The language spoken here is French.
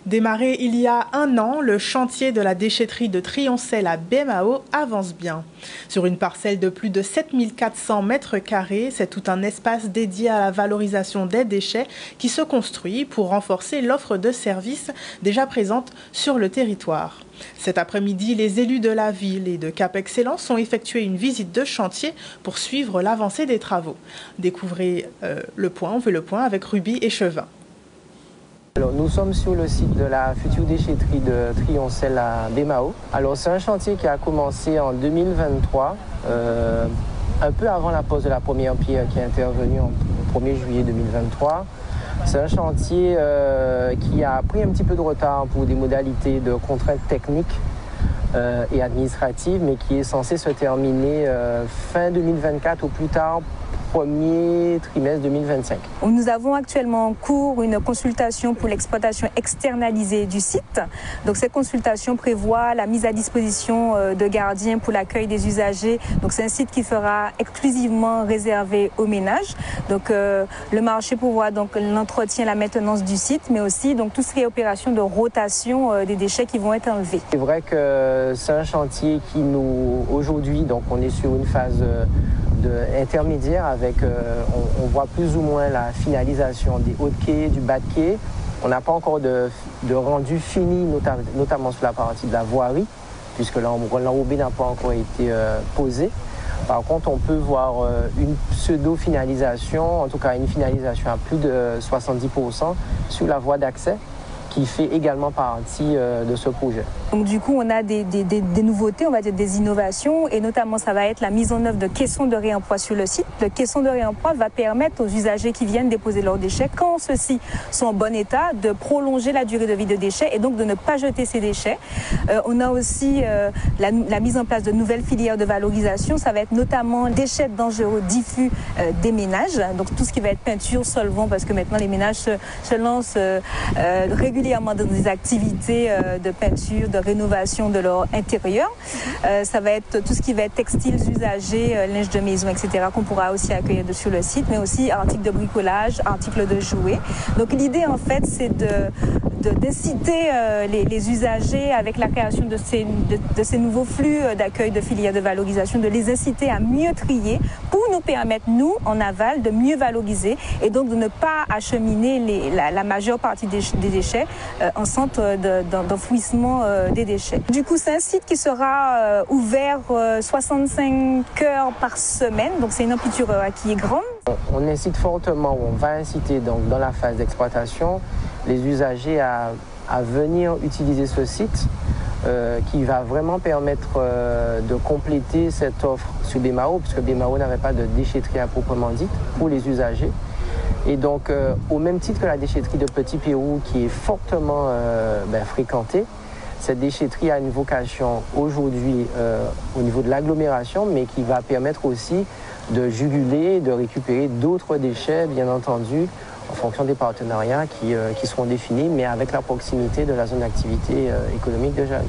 Démarré il y a un an, le chantier de la déchetterie de Trioncel à Baie-Mahault avance bien. Sur une parcelle de plus de 7400 mètres carrés, c'est tout un espace dédié à la valorisation des déchets qui se construit pour renforcer l'offre de services déjà présente sur le territoire. Cet après-midi, les élus de la ville et de Cap Excellence ont effectué une visite de chantier pour suivre l'avancée des travaux. Découvrez on fait le point avec Ruby Echevin. Alors, nous sommes sur le site de la future déchetterie de Trioncel à Baie-Mahault. Alors, c'est un chantier qui a commencé en 2023, un peu avant la pose de la première pierre qui est intervenue au 1er juillet 2023. C'est un chantier qui a pris un petit peu de retard pour des modalités de contraintes techniques et administratives, mais qui est censé se terminer fin 2024 au plus tard, premier trimestre 2025. Nous avons actuellement en cours une consultation pour l'exploitation externalisée du site. Donc cette consultation prévoit la mise à disposition de gardiens pour l'accueil des usagers. Donc c'est un site qui sera exclusivement réservé aux ménages. Donc le marché pourvoit donc l'entretien, la maintenance du site, mais aussi donc tout ce qui est opération de rotation des déchets qui vont être enlevés. C'est vrai que c'est un chantier qui nous aujourd'hui, donc on est sur une phase intermédiaire avec, on voit plus ou moins la finalisation des hauts de quai, du bas de quai. On n'a pas encore de rendu fini, notamment sur la partie de la voirie, puisque l'enrobé n'a pas encore été posé. Par contre, on peut voir une pseudo-finalisation, en tout cas une finalisation à plus de 70% sur la voie d'accès, qui fait également partie de ce projet. Donc du coup, on a des nouveautés, on va dire des innovations, et notamment ça va être la mise en œuvre de caissons de réemploi sur le site. Le caisson de réemploi va permettre aux usagers qui viennent déposer leurs déchets, quand ceux-ci sont en bon état, de prolonger la durée de vie de déchets et donc de ne pas jeter ces déchets. On a aussi la mise en place de nouvelles filières de valorisation. Ça va être notamment déchets dangereux diffus des ménages, donc tout ce qui va être peinture, solvant, parce que maintenant les ménages se lancent régulièrement dans des activités de peinture, de rénovation de leur intérieur. Ça va être tout ce qui va être textiles usagés, linge de maison, etc., qu'on pourra aussi accueillir sur le site, mais aussi articles de bricolage, articles de jouets. Donc l'idée, en fait, c'est d'inciter les usagers, avec la création de ces nouveaux flux d'accueil de filières de valorisation, de les inciter à mieux trier pour nous permettre, nous, en aval, de mieux valoriser et donc de ne pas acheminer la majeure partie des déchets en centre d'enfouissement des déchets. Du coup, c'est un site qui sera ouvert 65 heures par semaine, donc c'est une amplitude qui est grande. On incite fortement, on va inciter donc dans la phase d'exploitation les usagers à venir utiliser ce site qui va vraiment permettre de compléter cette offre sur Baie-Mahault, puisque Baie-Mahault n'avait pas de déchetterie à proprement dite pour les usagers. Et donc, au même titre que la déchetterie de Petit Pérou, qui est fortement fréquentée, cette déchetterie a une vocation aujourd'hui au niveau de l'agglomération, mais qui va permettre aussi de juguler, de récupérer d'autres déchets, bien entendu, en fonction des partenariats qui seront définis, mais avec la proximité de la zone d'activité économique de Jarry.